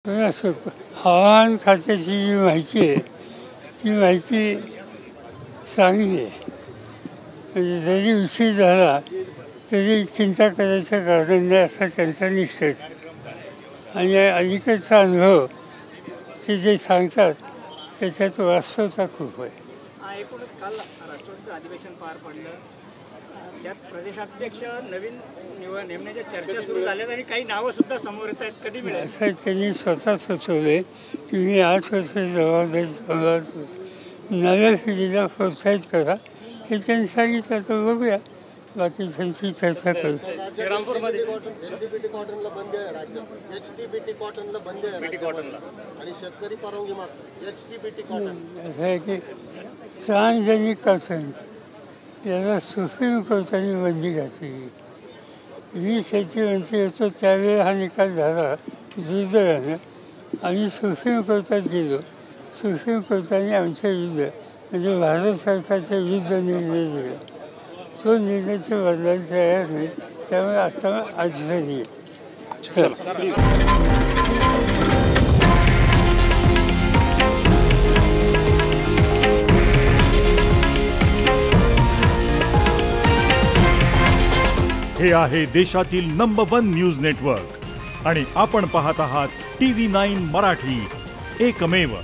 हवामान खात्याची जी माहिती आहे ती माहिती चांगली आहे. म्हणजे जरी उशीर झाला तरी चिंता करायचं कारण नाही असा त्यांचा निश्चयच. आणि अलीकडचा अनुभव ते जे सांगतात त्याच्यात वास्तवता खूप आहे. एकूणच काल राष्ट्रवादीचं अधिवेशन पार पडलं. त्यात प्रदेशाध्यक्ष नवीन नेमण्याच्या चर्चा सुरू झाल्या आणि काही नावं सुद्धा समोर येत आहेत. कधी मिळेल असं त्यांनी स्वतः सुचवले की मी 8 वर्ष जबाबदारी नव्या पिढीला प्रोत्साहित करा हे त्यांनी सांगितलं. तर बघूया बाकी त्यांची चर्चा करू. श्रीरामपूरमध्ये एचडीबीटी कॉटनला बंदी आहे राज्यात. एचडीबीटी कॉटनला बंदी आहे राज्यामध्ये आणि शेतकरी परवानगी मागतो. एचडीबीटी कॉटन असं आहे की ट्रान्सजेनिक कॉटन याला सुप्रीम कोर्टाने बंदी घातली. मी शेतीमंत्री होतो त्यावेळी हा निकाल झाला दुर्दैवानं. आम्ही सुप्रीम कोर्टात गेलो. सुप्रीम कोर्टाने आमच्या विरुद्ध म्हणजे भारत सरकारच्या विरुद्ध निर्णय दिला. तो निर्णय ते बदलायला तयार नाही. त्यामुळे आता अडचणी हे आहे देशातील नंबर 1 न्यूज नेटवर्क आणि आपण पाहत आहात TV9 मराठी, एकमेव.